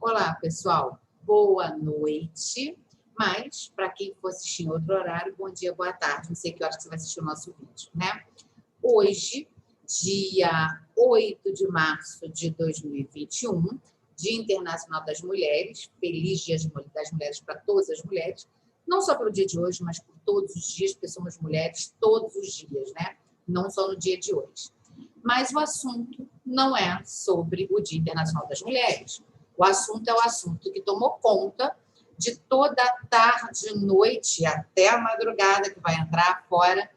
Olá, pessoal. Boa noite. Mas, para quem for assistir em outro horário, bom dia, boa tarde. Não sei que horas que você vai assistir o nosso vídeo, né? Hoje, dia 8 de março de 2021, Dia Internacional das Mulheres. Feliz Dia das Mulheres para todas as mulheres. Não só pelo dia de hoje, mas por todos os dias, porque somos mulheres todos os dias, né? Não só no dia de hoje. Mas o assunto não é sobre o Dia Internacional das Mulheres. O assunto é o assunto que tomou conta de toda a tarde, noite, até a madrugada, que vai entrar fora.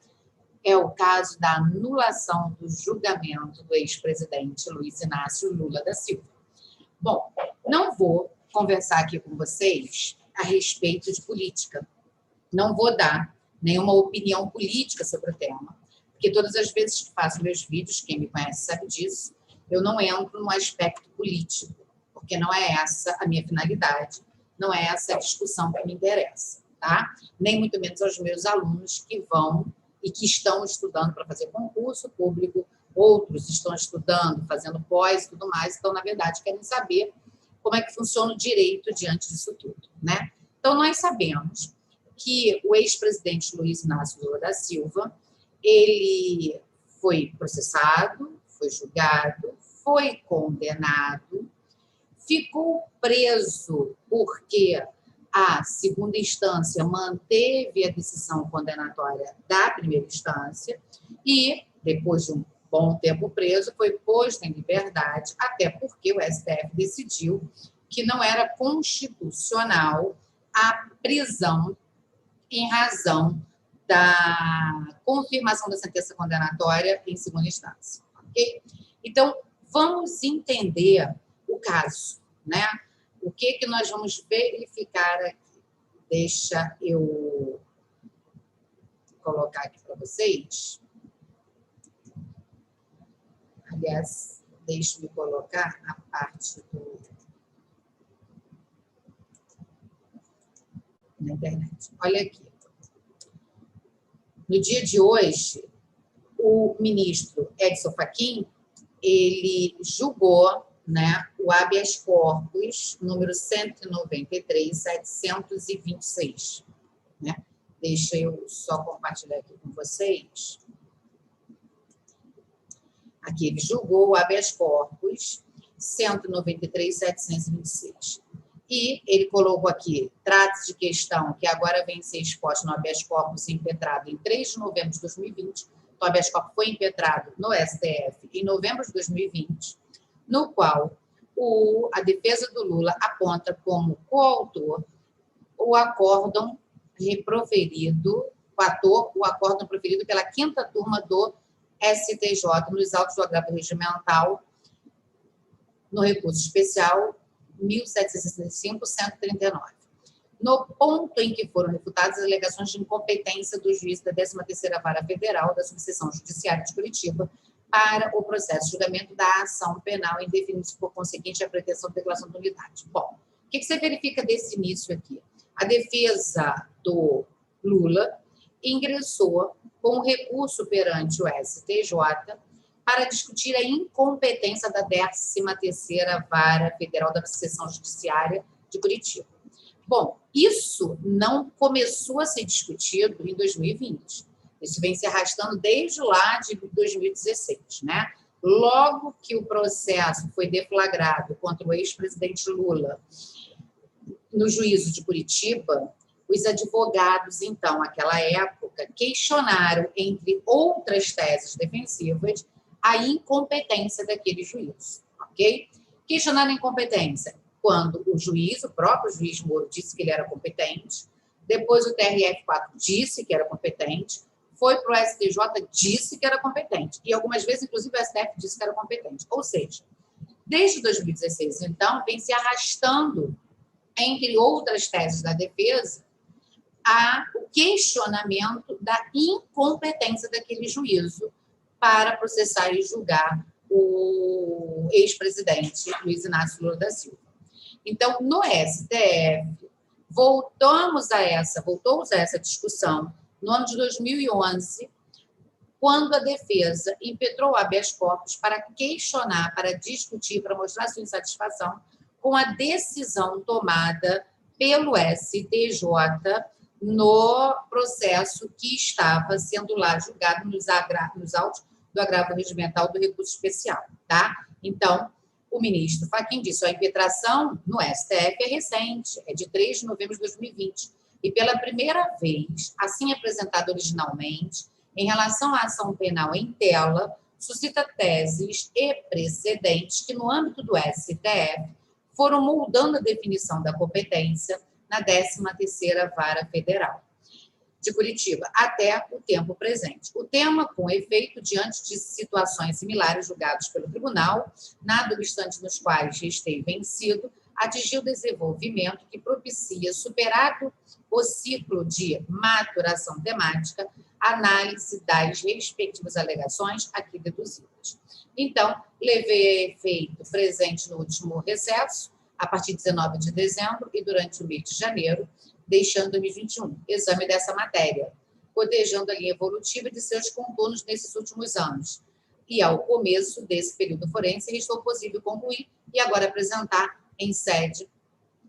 É o caso da anulação do julgamento do ex-presidente Luiz Inácio Lula da Silva. Bom, não vou conversar aqui com vocês a respeito de política. Não vou dar nenhuma opinião política sobre o tema, porque todas as vezes que faço meus vídeos, quem me conhece sabe disso, eu não entro no aspecto político, porque não é essa a minha finalidade, não é essa a discussão que me interessa, tá? Nem muito menos aos meus alunos que vão e que estão estudando para fazer concurso público, outros estão estudando, fazendo pós e tudo mais, então, na verdade, querem saber como é que funciona o direito diante disso tudo, né? Então, nós sabemos que o ex-presidente Luiz Inácio Lula da Silva, ele foi processado, foi julgado, foi condenado, ficou preso porque a segunda instância manteve a decisão condenatória da primeira instância e, depois de um bom tempo preso, foi posto em liberdade, até porque o STF decidiu que não era constitucional a prisão em razão da confirmação da sentença condenatória em segunda instância. Okay? Então, vamos entender o caso, né? O que nós vamos verificar aqui? Deixa eu colocar aqui para vocês. Aliás, deixa eu colocar a parte na internet. Olha aqui. No dia de hoje, o ministro Edson Fachin, ele julgou, né, o habeas corpus número 193.726, né? Deixa eu só compartilhar aqui com vocês. Aqui ele julgou o habeas corpus 193.726. E ele colocou aqui, trata-se de questão que agora vem ser exposta no habeas corpus impetrado em 3 de novembro de 2020. O habeas corpus foi impetrado no STF em novembro de 2020, no qual a defesa do Lula aponta como coautor o acórdão proferido, o acórdão proferido pela 5ª turma do STJ nos autos do agravo regimental no recurso especial 1765-139. No ponto em que foram refutadas as alegações de incompetência do juiz da 13ª Vara Federal da Subseção Judiciária de Curitiba para o processo de julgamento da ação penal em definir por conseguinte a pretensão de declaração de nulidade. Bom, o que você verifica desse início aqui? A defesa do Lula ingressou com recurso perante o STJ para discutir a incompetência da 13ª Vara Federal da Subseção Judiciária de Curitiba. Bom, isso não começou a ser discutido em 2020. Isso vem se arrastando desde lá de 2016, né? Logo que o processo foi deflagrado contra o ex-presidente Lula no juízo de Curitiba, os advogados, então, naquela época, questionaram, entre outras teses defensivas, a incompetência daquele juiz, ok? Questionaram a incompetência quando o juiz, o próprio juiz Moro, disse que ele era competente, depois o TRF4 disse que era competente, foi para o STJ, disse que era competente, e algumas vezes, inclusive, o STF disse que era competente. Ou seja, desde 2016, então, vem se arrastando, entre outras teses da defesa, o questionamento da incompetência daquele juízo para processar e julgar o ex-presidente Luiz Inácio Lula da Silva. Então, no STF, voltou-se a essa discussão no ano de 2011, quando a defesa impetrou o habeas corpus para questionar, para discutir, para mostrar sua insatisfação com com a decisão tomada pelo STJ no processo que estava sendo lá julgado nos autos do agravo regimental do recurso especial, tá? Então, o ministro Fachin disse, a impetração no STF é recente, é de 3 de novembro de 2020, e pela primeira vez, assim apresentada originalmente, em relação à ação penal em tela, suscita teses e precedentes que, no âmbito do STF, foram moldando a definição da competência na 13ª Vara Federal de Curitiba, até o tempo presente. O tema, com efeito, diante de situações similares julgadas pelo tribunal, nada obstante nos quais esteve vencido, atingiu desenvolvimento que propicia, superado o ciclo de maturação temática, análise das respectivas alegações aqui deduzidas. Então, levei a efeito presente no último recesso, a partir de 19 de dezembro e durante o mês de janeiro, deixando 2021, exame dessa matéria, cotejando a linha evolutiva de seus contornos nesses últimos anos. E ao começo desse período forense, restou possível concluir e agora apresentar em sede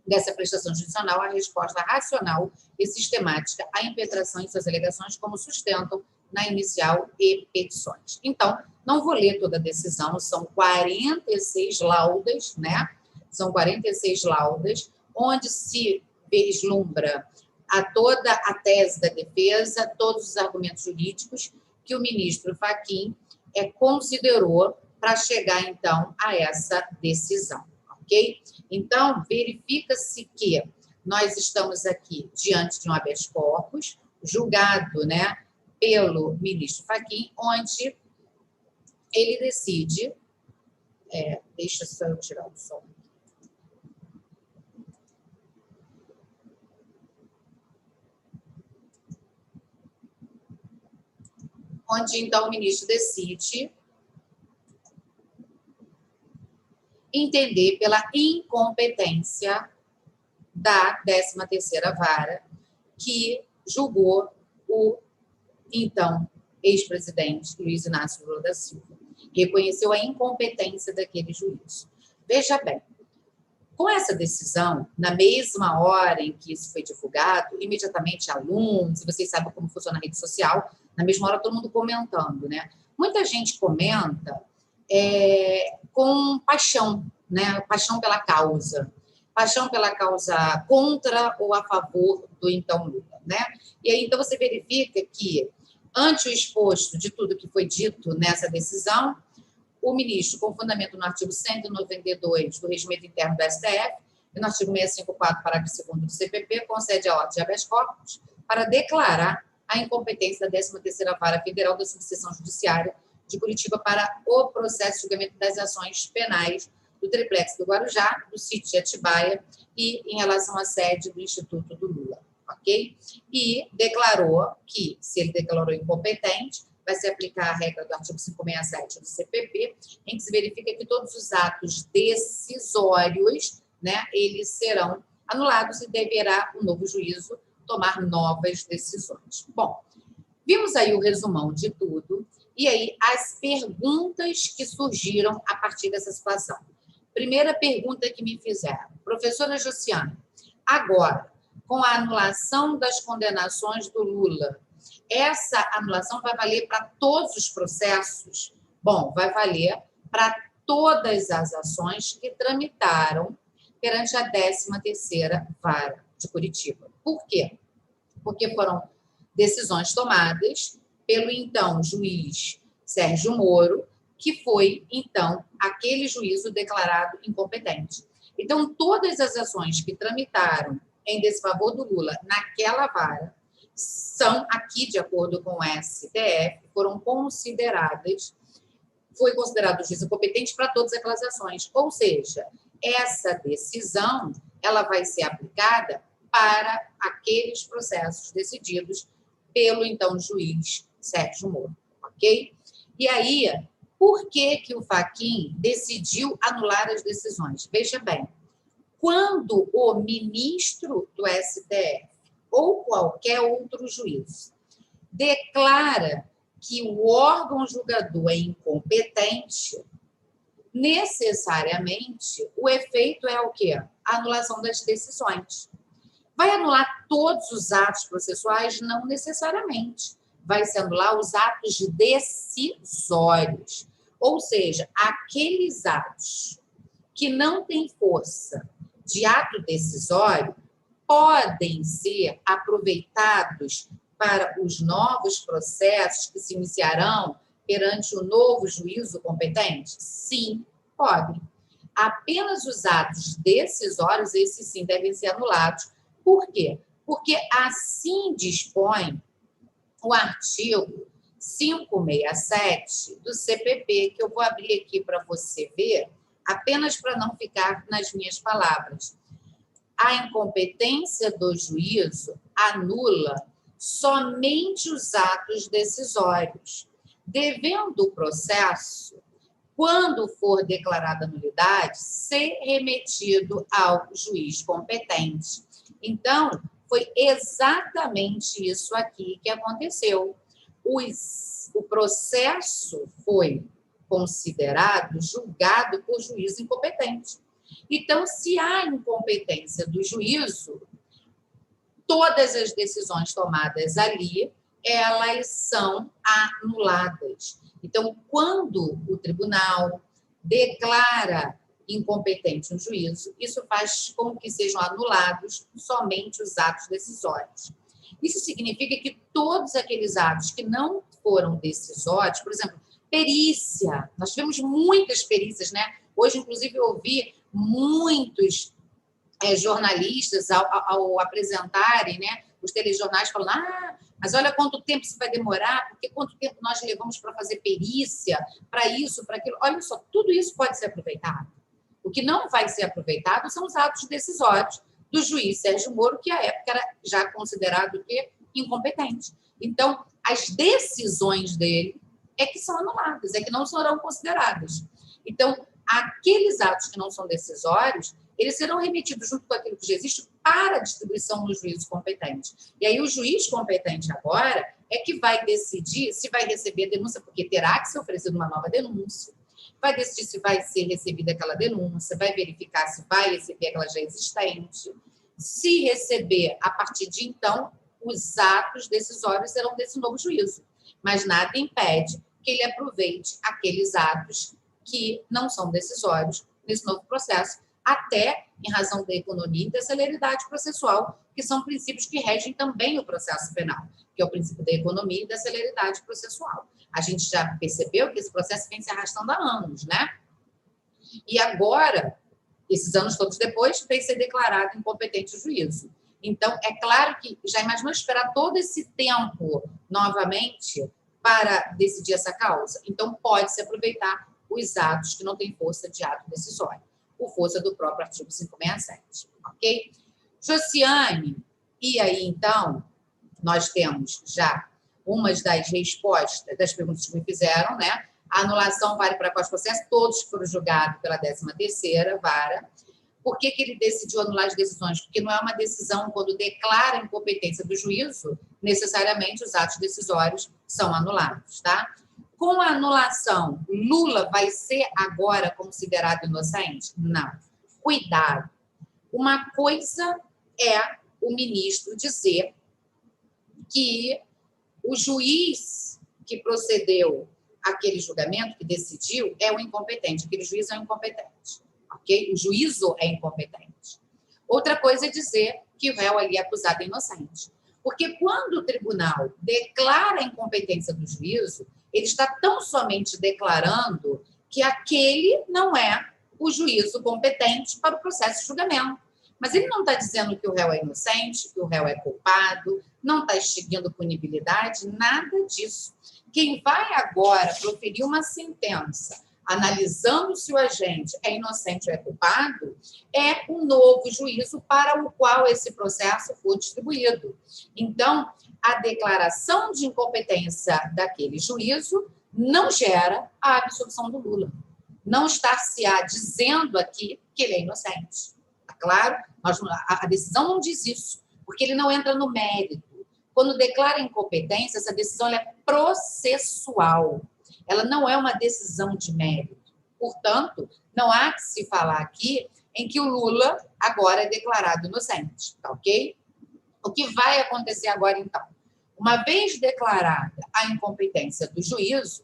dessa prestação judicial a resposta racional e sistemática à impetração e suas alegações, como sustentam na inicial e petições. Então, não vou ler toda a decisão, são 46 laudas, né? São 46 laudas, onde se vislumbra toda a tese da defesa, todos os argumentos jurídicos que o ministro Fachin considerou para chegar, então, a essa decisão, ok? Então, verifica-se que nós estamos aqui diante de um habeas corpus, julgado, né, pelo ministro Fachin, onde ele decide... deixa só eu tirar o som. Onde, então, o ministro decide entender pela incompetência da 13ª Vara, que julgou o, então, ex-presidente Luiz Inácio Lula da Silva. Reconheceu a incompetência daquele juiz. Veja bem, com essa decisão, na mesma hora em que isso foi divulgado, imediatamente alunos, e vocês sabem como funciona a rede social, na mesma hora todo mundo comentando, né? Muita gente comenta com paixão, né? Paixão pela causa contra ou a favor do então Lula, né? E aí, então, você verifica que, ante o exposto de tudo que foi dito nessa decisão, o ministro, com fundamento no artigo 192 do Regimento Interno do STF e no artigo 654, parágrafo 2º do CPP, concede a ordem de habeas corpus para declarar a incompetência da 13ª Vara Federal da Subseção Judiciária de Curitiba para o processo de julgamento das ações penais do triplex do Guarujá, do sítio de Atibaia e em relação à sede do Instituto do Lula, ok? E declarou que, se ele declarou incompetente, vai se aplicar a regra do artigo 567 do CPP, em que se verifica que todos os atos decisórios, né, eles serão anulados e deverá um novo juízo tomar novas decisões. Bom, vimos aí o resumão de tudo, e aí as perguntas que surgiram a partir dessa situação. Primeira pergunta que me fizeram, professora Josiane, agora, com a anulação das condenações do Lula, essa anulação vai valer para todos os processos? Bom, vai valer para todas as ações que tramitaram perante a 13ª Vara de Curitiba. Por quê? Porque foram decisões tomadas pelo então juiz Sérgio Moro, que foi, então, aquele juízo declarado incompetente. Então, todas as ações que tramitaram em desfavor do Lula naquela vara são, aqui, de acordo com o STF, foram consideradas, foi considerado juízo competente para todas aquelas ações. Ou seja, essa decisão ela vai ser aplicada para aqueles processos decididos pelo, então, juiz Sérgio Moro, ok? E aí, por que o Fachin decidiu anular as decisões? Veja bem, quando o ministro do STF ou qualquer outro juiz declara que o órgão julgador é incompetente, necessariamente, o efeito é o quê? A anulação das decisões. Vai anular todos os atos processuais? Não necessariamente. Vai se anular os atos decisórios, ou seja, aqueles atos que não têm força de ato decisório podem ser aproveitados para os novos processos que se iniciarão perante o novo juízo competente? Sim, podem. Apenas os atos decisórios, esses sim, devem ser anulados. Por quê? Porque assim dispõe o artigo 567 do CPP, que eu vou abrir aqui para você ver, apenas para não ficar nas minhas palavras. A incompetência do juízo anula somente os atos decisórios, devendo o processo, quando for declarada nulidade, ser remetido ao juiz competente. Então, foi exatamente isso aqui que aconteceu. O processo foi considerado, julgado por juiz incompetente. Então, se há incompetência do juízo, todas as decisões tomadas ali, elas são anuladas. Então, quando o tribunal declara incompetente um juízo, isso faz com que sejam anulados somente os atos decisórios. Isso significa que todos aqueles atos que não foram decisórios, por exemplo, perícia, nós tivemos muitas perícias, né? Hoje, inclusive, eu ouvi muitos jornalistas, ao apresentarem, né, os telejornais, falando: mas olha quanto tempo isso vai demorar, porque quanto tempo nós levamos para fazer perícia, para isso, para aquilo. Olha só, tudo isso pode ser aproveitado. O que não vai ser aproveitado são os atos decisórios do juiz Sérgio Moro, que à época era já considerado incompetente. Então, as decisões dele é que são anuladas, é que não serão consideradas. Então, aqueles atos que não são decisórios, eles serão remetidos junto com aquilo que já existe para a distribuição no juízo competente. E aí o juiz competente agora é que vai decidir se vai receber a denúncia, porque terá que ser oferecida uma nova denúncia, vai decidir se vai ser recebida aquela denúncia, vai verificar se vai receber aquela já existente. Se receber, a partir de então, os atos decisórios serão desse novo juízo. Mas nada impede que ele aproveite aqueles atos que não são decisórios nesse novo processo, até em razão da economia e da celeridade processual, que são princípios que regem também o processo penal, que é o princípio da economia e da celeridade processual. A gente já percebeu que esse processo vem se arrastando há anos, né? E agora, esses anos todos depois, vem ser declarado incompetente o juízo. Então, é claro que já imaginou esperar todo esse tempo novamente para decidir essa causa? Então, pode-se aproveitar os atos que não têm força de ato decisório, por força do próprio artigo 567, ok? Josiane, e aí, então, nós temos já umas das respostas das perguntas que me fizeram, né? A anulação vale para quais processos? Todos que foram julgados pela 13ª vara. Por que ele decidiu anular as decisões? Porque não é uma decisão, quando declara a incompetência do juízo, necessariamente os atos decisórios são anulados, tá? Com a anulação, Lula vai ser agora considerado inocente? Não. Cuidado. Uma coisa é o ministro dizer que o juiz que procedeu àquele julgamento, que decidiu, é o incompetente. Aquele juiz é o incompetente. Okay? O juízo é incompetente. Outra coisa é dizer que o réu ali é acusado é inocente. Porque quando o tribunal declara a incompetência do juízo, ele está tão somente declarando que aquele não é o juízo competente para o processo de julgamento. Mas ele não está dizendo que o réu é inocente, que o réu é culpado, não está extinguindo punibilidade, nada disso. Quem vai agora proferir uma sentença analisando se o agente é inocente ou é culpado, é um novo juízo para o qual esse processo for distribuído. Então, a declaração de incompetência daquele juízo não gera a absolução do Lula. Não estar-se-á dizendo aqui que ele é inocente. Tá claro? A decisão não diz isso, porque ele não entra no mérito. Quando declara incompetência, essa decisão é processual. Ela não é uma decisão de mérito. Portanto, não há que se falar aqui em que o Lula agora é declarado inocente, tá ok? O que vai acontecer agora, então? Uma vez declarada a incompetência do juízo,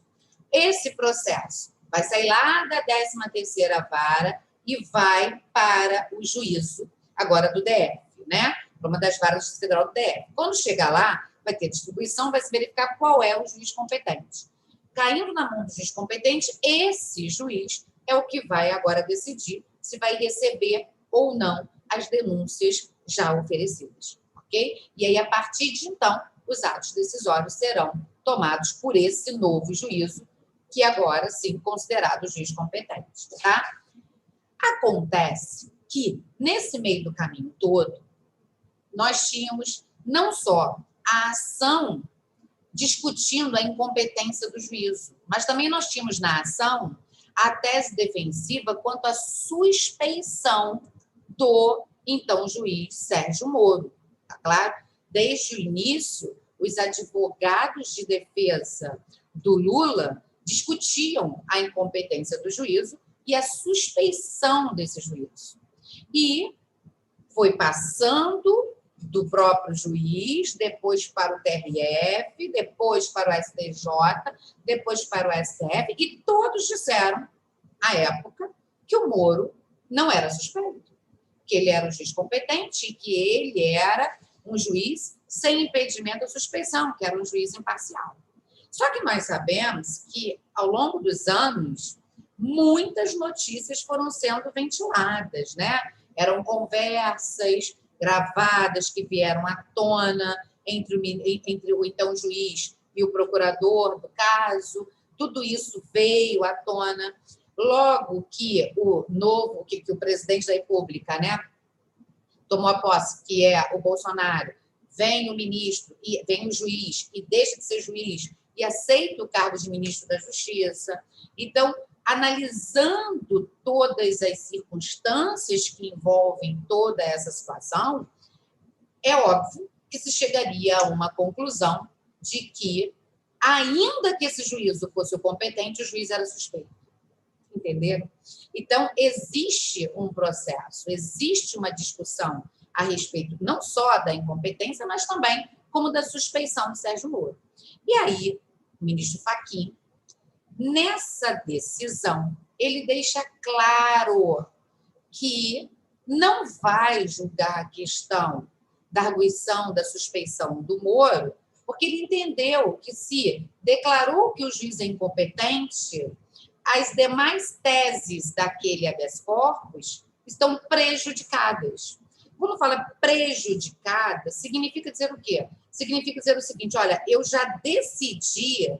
esse processo vai sair lá da 13ª vara e vai para o juízo, agora do DF, né? Para uma das varas federal do DF. Quando chegar lá, vai ter distribuição, vai se verificar qual é o juiz competente. Caindo na mão do juiz competente, esse juiz é o que vai agora decidir se vai receber ou não as denúncias já oferecidas, ok? E aí, a partir de então, os atos decisórios serão tomados por esse novo juízo, que agora, sim, considerado juiz competente, tá? Acontece que, nesse meio do caminho todo, nós tínhamos não só a ação discutindo a incompetência do juízo, mas também nós tínhamos na ação a tese defensiva quanto à suspeição do, então, juiz Sérgio Moro, tá claro? Desde o início, os advogados de defesa do Lula discutiam a incompetência do juízo e a suspeição desse juízo. E foi passando do próprio juiz, depois para o TRF, depois para o STJ, depois para o STF, e todos disseram, à época, que o Moro não era suspeito, que ele era um juiz competente e que ele era um juiz sem impedimento à suspeição, que era um juiz imparcial. Só que nós sabemos que, ao longo dos anos, muitas notícias foram sendo ventiladas, né? Eram conversas gravadas que vieram à tona entre o então juiz e o procurador do caso. Tudo isso veio à tona. Logo que o presidente da República, né, tomou a posse, que é o Bolsonaro, vem o ministro, e vem o juiz e deixa de ser juiz e aceita o cargo de ministro da Justiça. Então, analisando todas as circunstâncias que envolvem toda essa situação, é óbvio que se chegaria a uma conclusão de que, ainda que esse juízo fosse o competente, o juiz era suspeito. Entenderam? Então, existe um processo, existe uma discussão a respeito não só da incompetência, mas também como da suspeição de Sérgio Moro. E aí, o ministro Fachin, nessa decisão, ele deixa claro que não vai julgar a questão da arguição, da suspeição do Moro, porque ele entendeu que se declarou que o juiz é incompetente, as demais teses daquele habeas corpus estão prejudicadas. Quando fala prejudicada, significa dizer o quê? Significa dizer o seguinte, olha, eu já decidi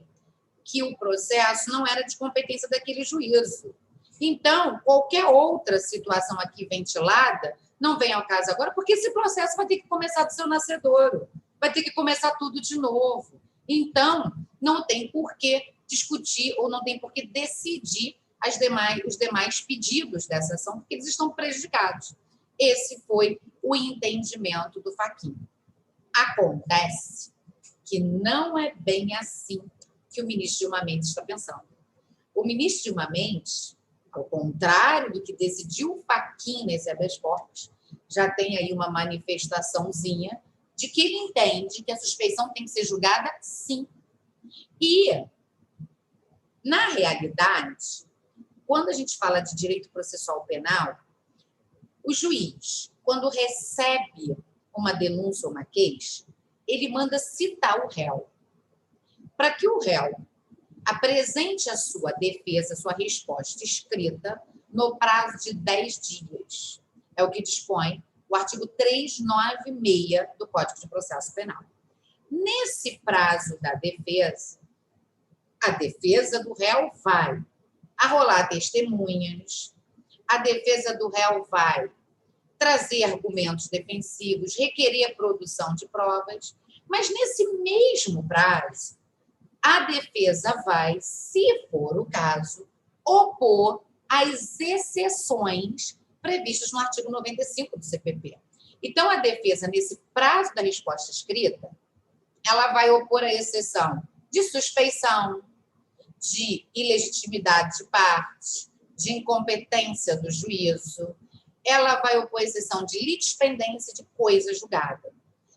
que o processo não era de competência daquele juízo. Então, qualquer outra situação aqui ventilada não vem ao caso agora, porque esse processo vai ter que começar do seu nascedouro, vai ter que começar tudo de novo. Então, não tem por que discutir ou não tem por que decidir os demais pedidos dessa ação, porque eles estão prejudicados. Esse foi o entendimento do Fachin. Acontece que não é bem assim que o ministro Gilmar Mendes está pensando. O ministro Gilmar Mendes, ao contrário do que decidiu o Fachin nesse habeas corpus, já tem aí uma manifestaçãozinha de que ele entende que a suspeição tem que ser julgada sim. E, na realidade, quando a gente fala de direito processual penal, o juiz, quando recebe uma denúncia ou uma queixa, ele manda citar o réu. Para que o réu apresente a sua defesa, a sua resposta escrita, no prazo de 10 dias. É o que dispõe o artigo 396 do Código de Processo Penal. Nesse prazo da defesa, a defesa do réu vai arrolar testemunhas, a defesa do réu vai trazer argumentos defensivos, requerer a produção de provas, mas nesse mesmo prazo, a defesa vai, se for o caso, opor às exceções previstas no artigo 95 do CPP. Então, a defesa, nesse prazo da resposta escrita, ela vai opor a exceção de suspeição, de ilegitimidade de parte, de incompetência do juízo, ela vai opor exceção de litispendência de coisa julgada.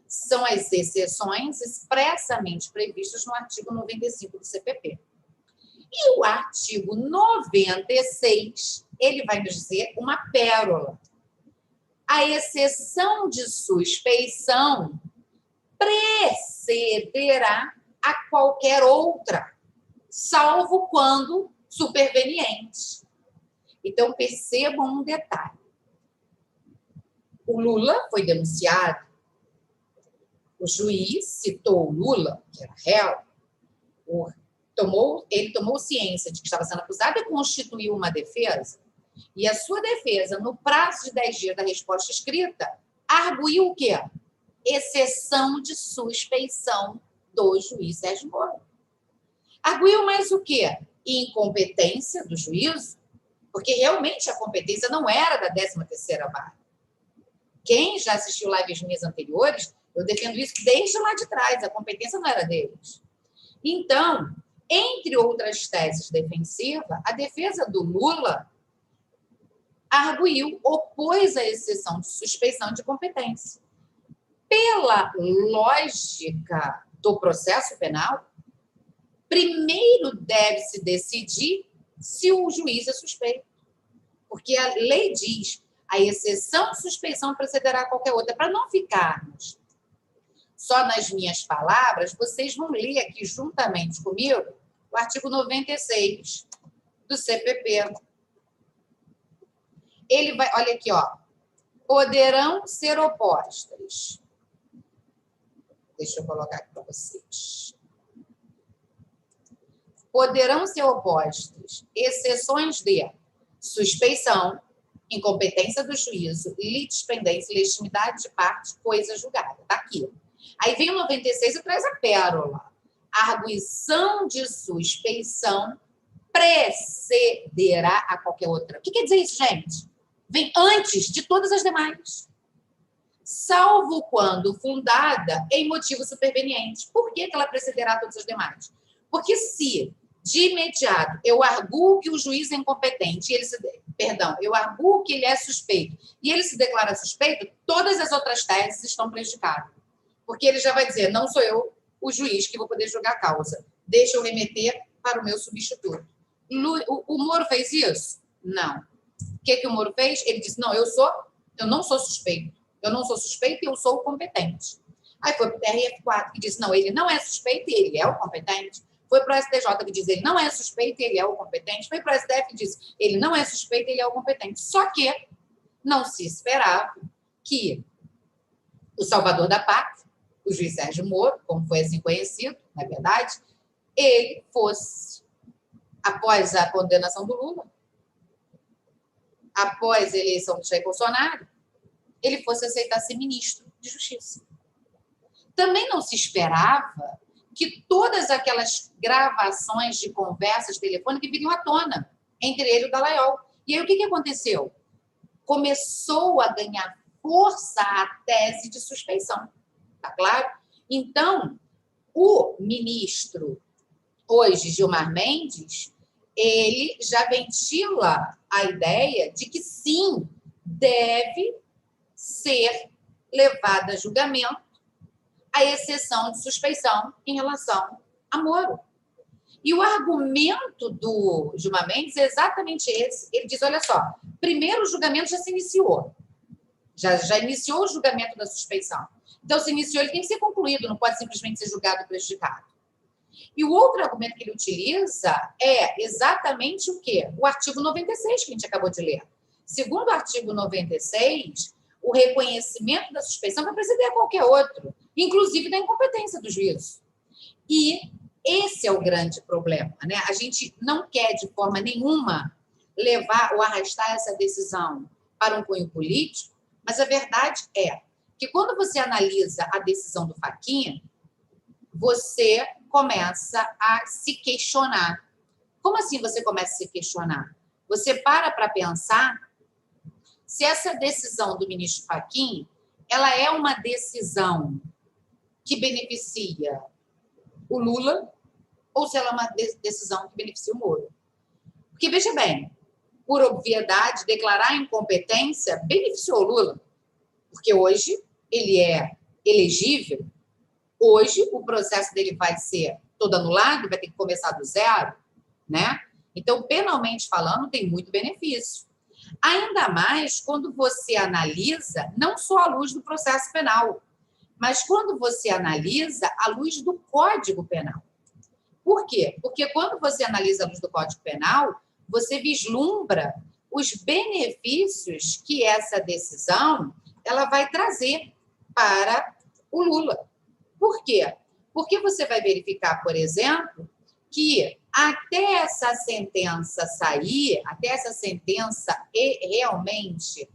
São as exceções expressamente previstas no artigo 95 do CPP. E o artigo 96, ele vai nos dizer uma pérola. A exceção de suspeição precederá a qualquer outra, salvo quando superveniente. Então, percebam um detalhe. O Lula foi denunciado, o juiz citou o Lula, que era réu, ele tomou ciência de que estava sendo acusado e constituiu uma defesa, e a sua defesa, no prazo de 10 dias da resposta escrita, arguiu o quê? Exceção de suspeição do juiz Sérgio Moro. Arguiu mais o quê? Incompetência do juízo, porque realmente a competência não era da 13ª vara. Quem já assistiu lives minhas anteriores, eu defendo isso desde lá de trás, a competência não era deles. Então, entre outras teses defensivas, a defesa do Lula arguiu, opôs a exceção de suspeição de competência. Pela lógica do processo penal, primeiro deve-se decidir se o juiz é suspeito. Porque a lei diz a exceção de suspeição precederá a qualquer outra. Para não ficarmos só nas minhas palavras, vocês vão ler aqui juntamente comigo o artigo 96 do CPP. Ele vai, olha aqui, ó, poderão ser opostas. Deixa eu colocar aqui para vocês. Poderão ser opostas exceções de suspeição, incompetência do juízo, litispendência, legitimidade de parte, coisa julgada. Está aqui. Aí vem o 96 e traz a pérola. Arguição de suspeição precederá a qualquer outra. O que quer dizer isso, gente? Vem antes de todas as demais. Salvo quando fundada em motivo superveniente. Por que ela precederá todas as demais? Porque se, de imediato, eu arguo que o juiz é incompetente, eu arguo que ele é suspeito, e ele se declara suspeito, todas as outras teses estão prejudicadas. Porque ele já vai dizer, não sou eu o juiz que vou poder julgar a causa. Deixa eu remeter para o meu substituto. O Moro fez isso? Não. O que o Moro fez? Ele disse, não, eu não sou suspeito. Eu não sou suspeito e eu sou o competente. Aí foi para o TRF4, que disse, não, ele não é suspeito e ele é o competente. Foi para o STJ, que diz, ele não é suspeito e ele é o competente. Foi para o STF, que diz, ele não é suspeito e ele é o competente. Só que não se esperava que o salvador da pátria, o juiz Sérgio Moro, como foi assim conhecido, na verdade, ele fosse, após a condenação do Lula, após a eleição do Jair Bolsonaro, ele fosse aceitar ser ministro de Justiça. Também não se esperava que todas aquelas gravações de conversas telefônicas viriam à tona entre ele e o Dallagnol. E aí o que aconteceu? Começou a ganhar força a tese de suspeição. Tá claro? Então, o ministro, hoje, Gilmar Mendes, ele já ventila a ideia de que, sim, deve ser levada a julgamento a exceção de suspeição em relação a Moro. E o argumento do Gilmar Mendes é exatamente esse. Ele diz, olha só, primeiro o julgamento já se iniciou. Já iniciou o julgamento da suspeição. Então, se iniciou, ele tem que ser concluído, não pode simplesmente ser julgado prejudicado. E o outro argumento que ele utiliza é exatamente o quê? O artigo 96, que a gente acabou de ler. Segundo o artigo 96, o reconhecimento da suspeição vai preceder a qualquer outro, inclusive da incompetência do juízo. E esse é o grande problema, né? A gente não quer, de forma nenhuma, levar ou arrastar essa decisão para um cunho político, mas a verdade é que quando você analisa a decisão do Fachin, você começa a se questionar. Como assim você começa a se questionar? Você para pensar se essa decisão do ministro Fachin, ela é uma decisão que beneficia o Lula ou se ela é uma decisão que beneficia o Moro. Porque, veja bem, por obviedade, declarar incompetência beneficiou o Lula, porque hoje ele é elegível, hoje o processo dele vai ser todo anulado, vai ter que começar do zero, né? Então, penalmente falando, tem muito benefício. Ainda mais quando você analisa não só à luz do processo penal, mas quando você analisa à luz do Código Penal. Por quê? Porque quando você analisa à luz do Código Penal, você vislumbra os benefícios que essa decisão ela vai trazer para o Lula. Por quê? Porque você vai verificar, por exemplo, que até essa sentença sair, até essa sentença realmente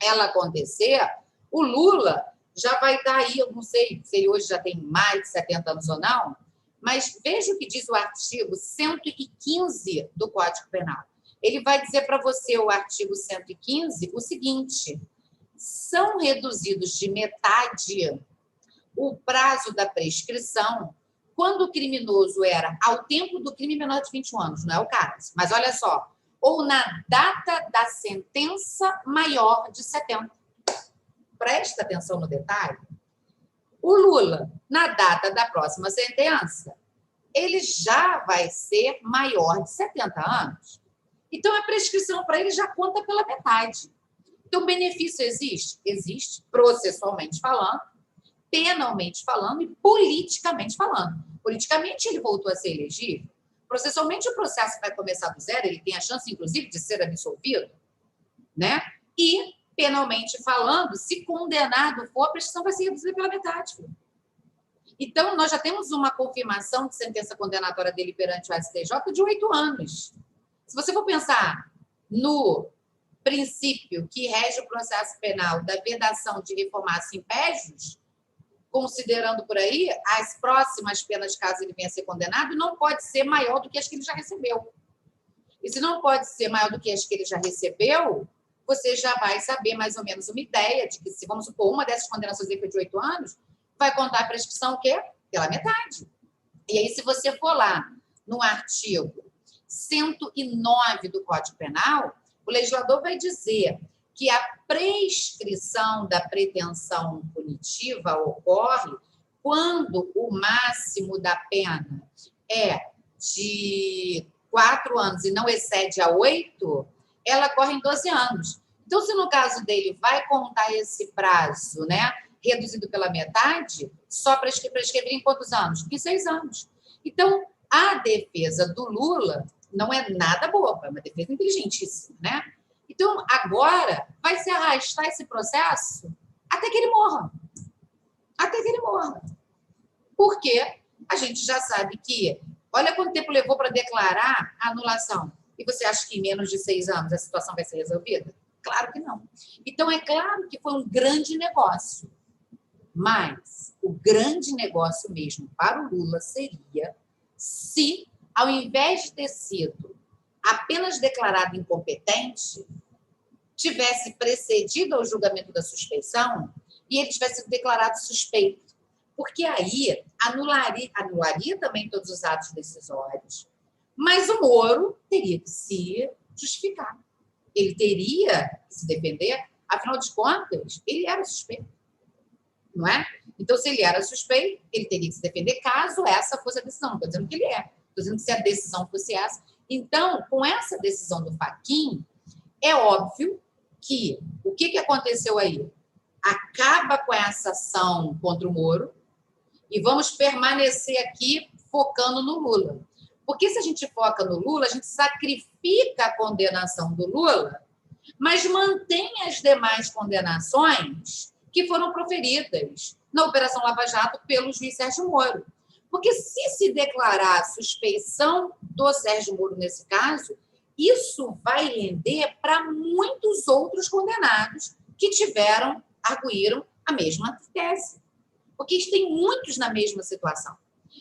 ela acontecer, o Lula já vai estar aí, eu não sei se ele hoje já tem mais de 70 anos ou não, mas veja o que diz o artigo 115 do Código Penal. Ele vai dizer para você, o artigo 115, o seguinte: são reduzidos de metade o prazo da prescrição quando o criminoso era, ao tempo do crime, menor de 21 anos, não é o caso, mas olha só, ou na data da sentença maior de 70. Presta atenção no detalhe. O Lula, na data da próxima sentença, ele já vai ser maior de 70 anos. Então, a prescrição para ele já conta pela metade. Então, o benefício existe? Existe, processualmente falando, penalmente falando e politicamente falando. Politicamente, ele voltou a ser elegível. Processualmente, o processo vai começar do zero, ele tem a chance, inclusive, de ser absolvido, né? E, penalmente falando, se condenado for, a prescrição vai ser reduzida pela metade. Então, nós já temos uma confirmação de sentença condenatória dele perante o STJ de 8 anos. Se você for pensar no princípio que rege o processo penal da vedação de reformar impégios, considerando por aí as próximas penas, caso ele venha a ser condenado, não pode ser maior do que as que ele já recebeu. E se não pode ser maior do que as que ele já recebeu, você já vai saber mais ou menos uma ideia de que, se vamos supor, uma dessas condenações foi de 8 anos, vai contar a prescrição o quê? Pela metade. E aí, se você for lá no artigo 109 do Código Penal, o legislador vai dizer que a prescrição da pretensão punitiva ocorre quando o máximo da pena é de 4 anos e não excede a 8, ela corre em 12 anos. Então, se no caso dele vai contar esse prazo, né, reduzido pela metade, só prescrever em quantos anos? Em 6 anos. Então, a defesa do Lula não é nada boba, é uma defesa inteligentíssima, né? Então, agora vai se arrastar esse processo até que ele morra. Até que ele morra. Porque a gente já sabe que, olha quanto tempo levou para declarar a anulação. E você acha que em menos de 6 anos a situação vai ser resolvida? Claro que não. Então, é claro que foi um grande negócio. Mas o grande negócio mesmo para o Lula seria se, ao invés de ter sido apenas declarado incompetente, tivesse precedido ao julgamento da suspeição e ele tivesse sido declarado suspeito. Porque aí anularia também todos os atos decisórios. Mas o Moro teria que se justificar. Ele teria que se defender, afinal de contas, ele era suspeito. Não é? Então, se ele era suspeito, ele teria que se defender caso essa fosse a decisão. Não estou dizendo que ele é. Estou dizendo que se a decisão fosse essa. Então, com essa decisão do Fachin, é óbvio que o que aconteceu aí? Acaba com essa ação contra o Moro e vamos permanecer aqui focando no Lula. Porque se a gente foca no Lula, a gente sacrifica a condenação do Lula, mas mantém as demais condenações que foram proferidas na Operação Lava Jato pelo juiz Sérgio Moro. Porque se declarar suspeição do Sérgio Moro nesse caso, isso vai render para muitos outros condenados que arguíram a mesma tese. Porque tem muitos na mesma situação.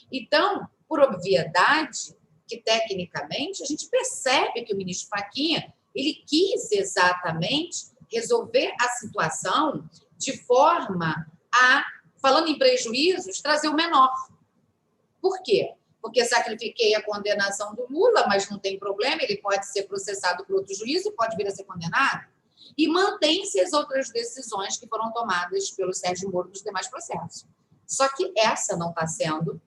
Então, por obviedade, que tecnicamente a gente percebe que o ministro Fachin, ele quis exatamente resolver a situação de forma a, falando em prejuízos, trazer o menor. Por quê? porque sacrifiquei a condenação do Lula, mas não tem problema, ele pode ser processado por outro juiz e pode vir a ser condenado. E mantém-se as outras decisões que foram tomadas pelo Sérgio Moro nos demais processos. Só que essa não está sendo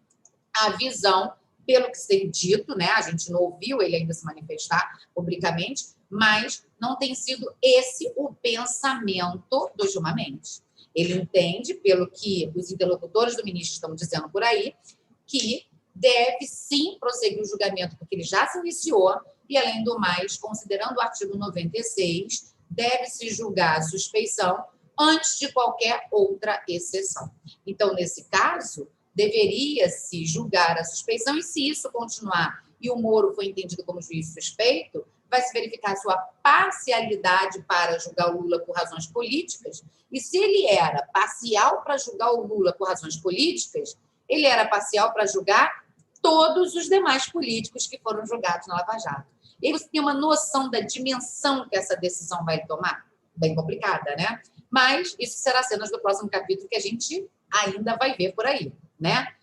a visão, pelo que tem dito, né? A gente não ouviu ele ainda se manifestar publicamente, mas não tem sido esse o pensamento do Gilmar Mendes. Ele entende, pelo que os interlocutores do ministro estão dizendo por aí, que deve sim prosseguir o julgamento, porque ele já se iniciou, e, além do mais, considerando o artigo 96, deve-se julgar a suspeição antes de qualquer outra exceção. Então, nesse caso, deveria-se julgar a suspeição, e se isso continuar e o Moro foi entendido como juiz suspeito, vai se verificar sua parcialidade para julgar o Lula por razões políticas, e se ele era parcial para julgar o Lula por razões políticas, ele era parcial para julgar todos os demais políticos que foram julgados na Lava Jato. E você tem uma noção da dimensão que essa decisão vai tomar? Bem complicada, né? Mas isso será cenas do próximo capítulo que a gente ainda vai ver por aí, né?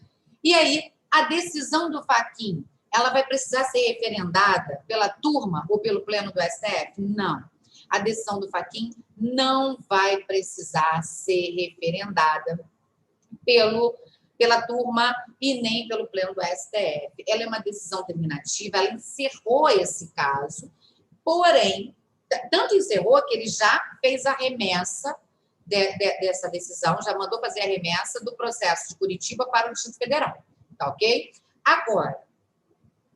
E aí, a decisão do Fachin, ela vai precisar ser referendada pela turma ou pelo pleno do STF? Não. A decisão do Fachin não vai precisar ser referendada pela turma e nem pelo pleno do STF. Ela é uma decisão terminativa, ela encerrou esse caso, porém, tanto encerrou que ele já fez a remessa dessa decisão, já mandou fazer a remessa do processo de Curitiba para o Distrito Federal, tá ok? Agora,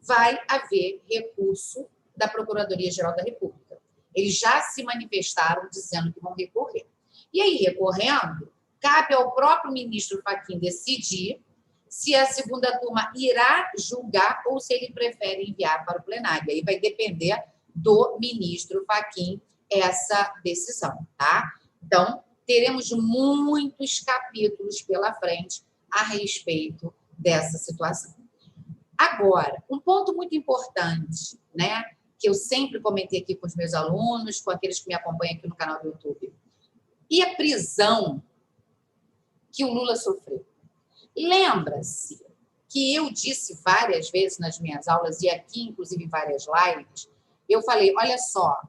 vai haver recurso da Procuradoria-Geral da República. Eles já se manifestaram dizendo que vão recorrer. E aí, recorrendo, cabe ao próprio ministro Fachin decidir se a segunda turma irá julgar ou se ele prefere enviar para o plenário. Aí vai depender do ministro Fachin essa decisão, tá? Então, teremos muitos capítulos pela frente a respeito dessa situação. Agora, um ponto muito importante, né, que eu sempre comentei aqui com os meus alunos, com aqueles que me acompanham aqui no canal do YouTube. E a prisão que o Lula sofreu? Lembra-se que eu disse várias vezes nas minhas aulas, e aqui, inclusive, em várias lives, eu falei, olha só,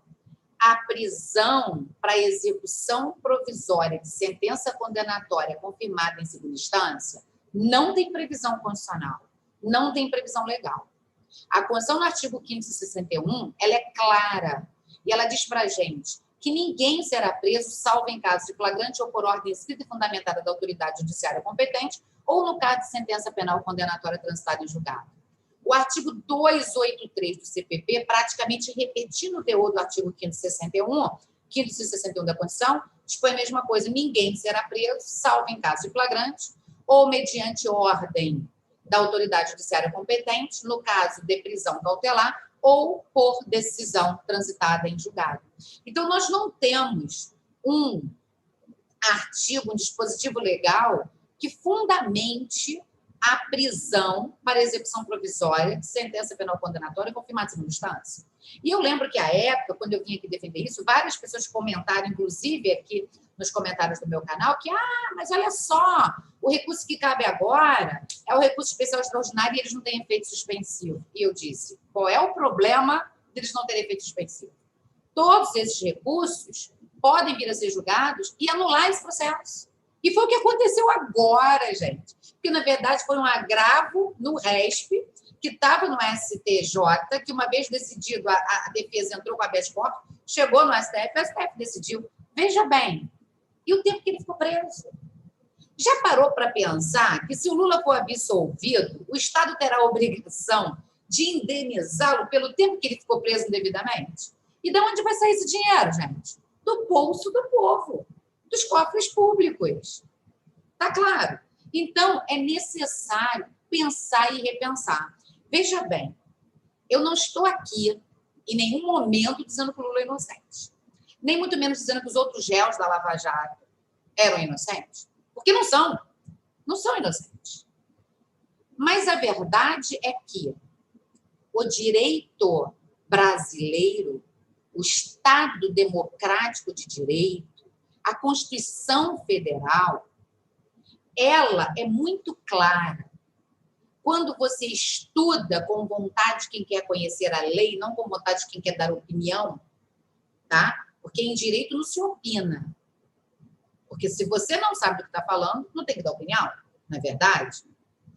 a prisão para execução provisória de sentença condenatória confirmada em segunda instância não tem previsão constitucional, não tem previsão legal. A Constituição, no artigo 561, ela é clara, e ela diz para a gente que ninguém será preso, salvo em caso de flagrante ou por ordem escrita e fundamentada da autoridade judiciária competente, ou no caso de sentença penal condenatória transitada em julgado. O artigo 283 do CPP, praticamente repetindo o teor do artigo 561 da Constituição, dispõe a mesma coisa: ninguém será preso, salvo em caso de flagrante, ou mediante ordem da autoridade judiciária competente, no caso de prisão cautelar, ou por decisão transitada em julgado. Então, nós não temos um artigo, um dispositivo legal que fundamente a prisão para execução provisória de sentença penal condenatória confirmada em segunda instância. E eu lembro que, à época, quando eu vim aqui defender isso, várias pessoas comentaram, inclusive aqui nos comentários do meu canal, que, mas olha só, o recurso que cabe agora é o recurso especial extraordinário e eles não têm efeito suspensivo. E eu disse, qual é o problema deles não terem efeito suspensivo? Todos esses recursos podem vir a ser julgados e anular esse processo. E foi o que aconteceu agora, gente. Porque, na verdade, foi um agravo no RESP, que estava no STJ, que, uma vez decidido, a defesa entrou com habeas corpus, chegou no STF, o STF decidiu. Veja bem, e o tempo que ele ficou preso? Já parou para pensar que, se o Lula for absolvido, o Estado terá a obrigação de indenizá-lo pelo tempo que ele ficou preso indevidamente? E de onde vai sair esse dinheiro, gente? Do bolso do povo, dos cofres públicos. Tá claro? Então, é necessário pensar e repensar. Veja bem, eu não estou aqui em nenhum momento dizendo que o Lula é inocente. Nem muito menos dizendo que os outros réus da Lava Jato eram inocentes. Porque não são. Não são inocentes. Mas a verdade é que o direito brasileiro, o Estado democrático de direito, a Constituição Federal, ela é muito clara. quando você estuda com vontade de quem quer conhecer a lei, não com vontade de quem quer dar opinião, tá? Porque em direito não se opina. Porque se você não sabe do que está falando, não tem que dar opinião, não é verdade?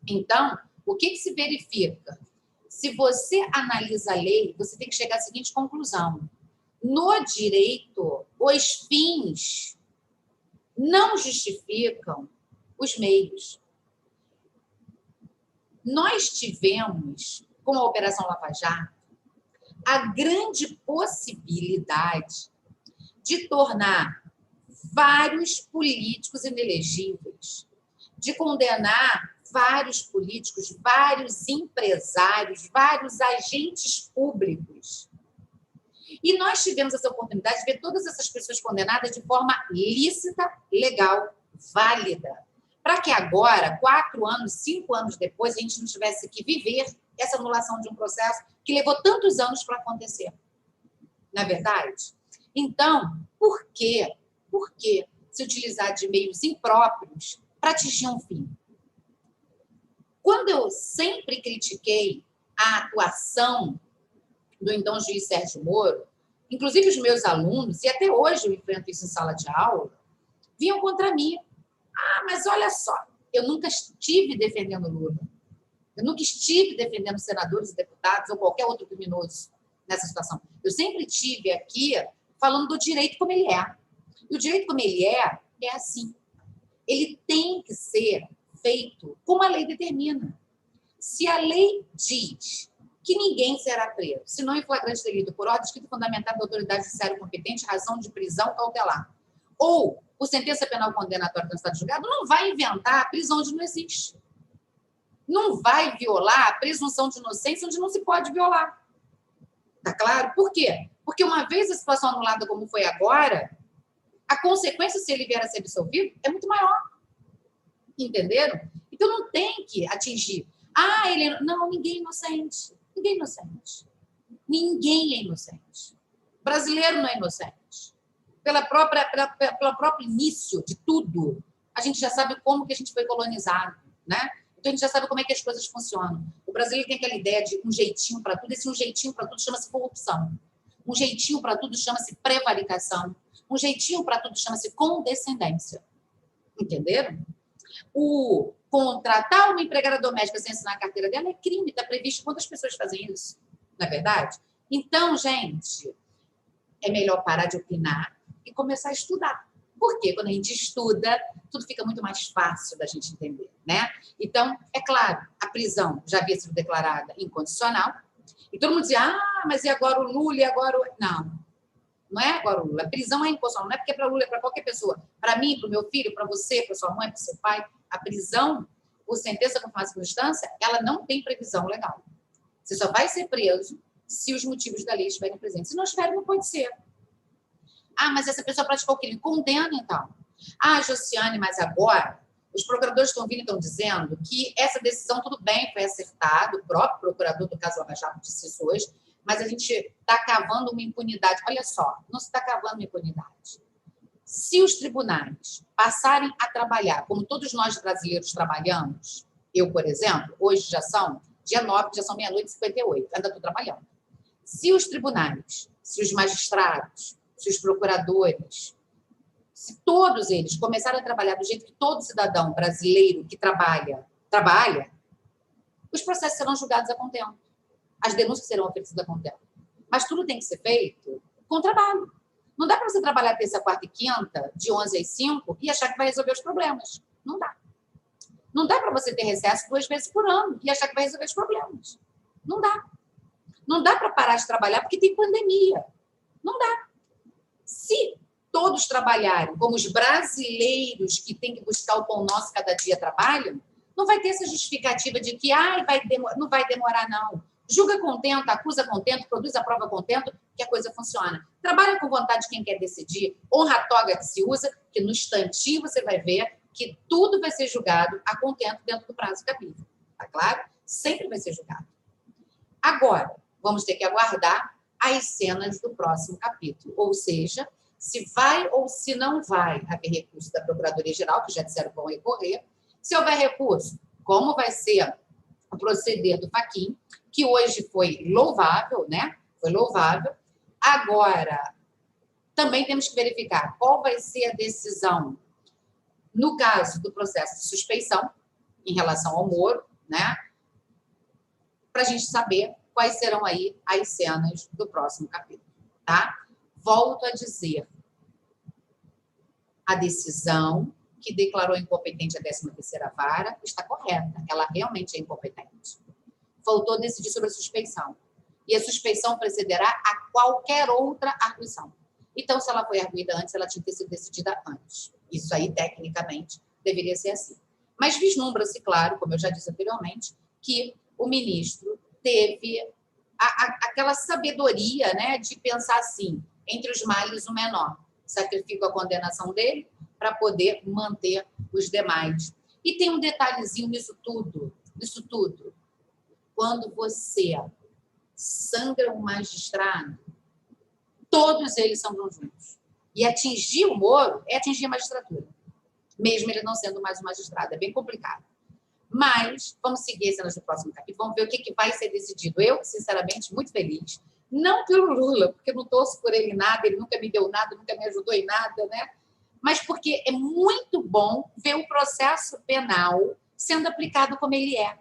Então, o que se verifica? Se você analisa a lei, você tem que chegar à seguinte conclusão. No direito, os fins não justificam os meios. Nós tivemos, com a Operação Lava Jato, a grande possibilidade de tornar vários políticos inelegíveis, de condenar vários políticos, vários empresários, vários agentes públicos. E nós tivemos essa oportunidade de ver todas essas pessoas condenadas de forma lícita, legal, válida, para que agora, 4 anos, 5 anos depois, a gente não tivesse que viver essa anulação de um processo que levou tantos anos para acontecer. Não é verdade? Então, por quê? Por que se utilizar de meios impróprios para atingir um fim? Quando eu sempre critiquei a atuação do então juiz Sérgio Moro, inclusive os meus alunos, e até hoje eu enfrento isso em sala de aula, vinham contra mim. Ah, mas olha só, eu nunca estive defendendo Lula. Eu nunca estive defendendo senadores e deputados ou qualquer outro criminoso nessa situação. Eu sempre estive aqui falando do direito como ele é. E o direito como ele é assim. Ele tem que ser feito como a lei determina. Se a lei diz que ninguém será preso, se não em flagrante delito, por ordem escrita e fundamentada da autoridade judiciária competente, razão de prisão cautelar, ou por sentença penal condenatória do Estado julgado, não vai inventar a prisão onde não existe. Não vai violar a presunção de inocência onde não se pode violar. Tá claro? Por quê? Porque uma vez a situação anulada como foi agora, a consequência, se ele vier a ser absolvido, é muito maior. Entenderam? Então não tem que atingir. Ah, ele... Não, ninguém é inocente. Ninguém é inocente. Ninguém é inocente. O brasileiro não é inocente. Pelo próprio início de tudo, a gente já sabe como que a gente foi colonizado, né? Então, a gente já sabe como é que as coisas funcionam. O brasileiro tem aquela ideia de um jeitinho para tudo. Esse um jeitinho para tudo chama-se corrupção. Um jeitinho para tudo chama-se prevaricação. Um jeitinho para tudo chama-se condescendência. Entenderam? O contratar uma empregada doméstica sem assinar a carteira dela é crime. Está previsto quantas pessoas fazem isso. Não é verdade? Então, gente, é melhor parar de opinar e começar a estudar. Porque quando a gente estuda, tudo fica muito mais fácil da gente entender, né? Então, é claro, a prisão já havia sido declarada incondicional, e todo mundo dizia, ah, mas e agora o Lula, e agora o... Não, não é agora o Lula. A prisão é incondicional, não é porque é para o Lula, é para qualquer pessoa. Para mim, para o meu filho, para você, para sua mãe, para seu pai, a prisão, por sentença com fácil instância, ela não tem previsão legal. Você só vai ser preso se os motivos da lei estiverem presentes. Se não estiverem, não pode ser. Ah, mas essa pessoa praticou o crime. Condena, então. Ah, Josiane, mas agora os procuradores estão vindo e estão dizendo que essa decisão, tudo bem, foi acertado, o próprio procurador do caso Lava Jato disse isso hoje, mas a gente está cavando uma impunidade. Olha só, não se está cavando uma impunidade. Se os tribunais passarem a trabalhar, como todos nós brasileiros trabalhamos, eu, por exemplo, hoje já são dia 9, já são meia-noite e 58, ainda estou trabalhando. Se os tribunais, se os magistrados, se os procuradores, se todos eles começarem a trabalhar do jeito que todo cidadão brasileiro que trabalha, os processos serão julgados a contento. As denúncias serão oferecidas a contento. Mas tudo tem que ser feito com trabalho. Não dá para você trabalhar terça, quarta e quinta, de 11 às 5, e achar que vai resolver os problemas. Não dá. Não dá para você ter recesso 2 vezes por ano e achar que vai resolver os problemas. Não dá. Não dá para parar de trabalhar porque tem pandemia. Não dá. Se todos trabalharem como os brasileiros que têm que buscar o pão nosso cada dia trabalham, não vai ter essa justificativa de que não vai demorar, não. Julga contento, acusa contento, produz a prova contento, que a coisa funciona. Trabalha com vontade de quem quer decidir, honra a toga que se usa, que no instantinho você vai ver que tudo vai ser julgado a contento dentro do prazo cabível. Tá claro? Sempre vai ser julgado. Agora, vamos ter que aguardar as cenas do próximo capítulo, ou seja, se vai ou se não vai haver recurso da Procuradoria-Geral, que já disseram que vão recorrer. Se houver recurso, como vai ser o proceder do Fachin, que hoje foi louvável, né? Foi louvável. Agora, também temos que verificar qual vai ser a decisão no caso do processo de suspeição em relação ao Moro, né? Para a gente saber quais serão aí as cenas do próximo capítulo, tá? Volto a dizer, a decisão que declarou incompetente a 13ª vara está correta, ela realmente é incompetente. Faltou decidir sobre a suspeição. E a suspeição precederá a qualquer outra arguição. Então, se ela foi arguida antes, ela tinha que ter sido decidida antes. Isso aí, tecnicamente, deveria ser assim. Mas vislumbra-se, claro, como eu já disse anteriormente, que o ministro teve aquela sabedoria, né, de pensar assim, entre os males o menor. Sacrifico a condenação dele para poder manter os demais. E tem um detalhezinho nisso tudo. Quando você sangra um magistrado, todos eles sangram juntos. E atingir o Moro é atingir a magistratura, mesmo ele não sendo mais um magistrado. É bem complicado. Mas vamos seguir as cenas do próximo capítulo, vamos ver o que vai ser decidido. Eu, sinceramente, muito feliz. Não pelo Lula, porque eu não torço por ele nada, ele nunca me deu nada, nunca me ajudou em nada, né? Mas porque é muito bom ver o processo penal sendo aplicado como ele é.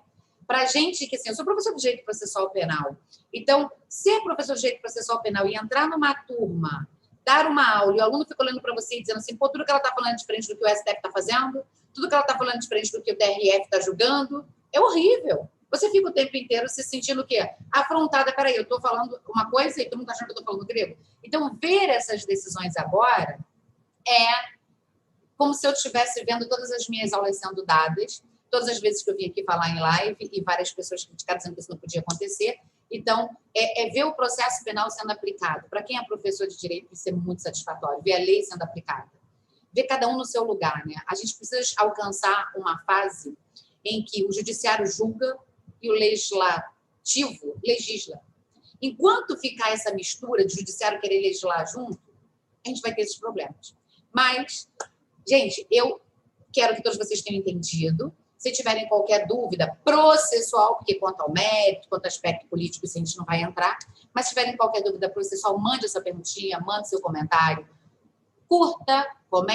Para a gente que, assim, eu sou professor de Direito Processual Penal, então, ser professor de Direito Processual Penal e entrar numa turma, dar uma aula, e o aluno fica olhando para você e dizendo assim, pô, tudo que ela está falando é diferente do que o STF está fazendo, tudo que ela está falando é diferente do que o TRF está julgando, é horrível. Você fica o tempo inteiro se sentindo o quê? Afrontada. Peraí, eu estou falando uma coisa e todo mundo está achando que eu estou falando grego. Então, ver essas decisões agora é como se eu estivesse vendo todas as minhas aulas sendo dadas, todas as vezes que eu vim aqui falar em live e várias pessoas criticaram dizendo que isso não podia acontecer. Então, ver o processo penal sendo aplicado. Para quem é professor de direito, isso é muito satisfatório, ver a lei sendo aplicada. Ver cada um no seu lugar, né? A gente precisa alcançar uma fase em que o judiciário julga e o legislativo legisla. Enquanto ficar essa mistura de judiciário querer legislar junto, a gente vai ter esses problemas. Mas, gente, eu quero que todos vocês tenham entendido. Se tiverem qualquer dúvida processual, porque quanto ao mérito, quanto ao aspecto político, isso a gente não vai entrar, mas se tiverem qualquer dúvida processual, mande essa perguntinha, mande seu comentário, curta, comente.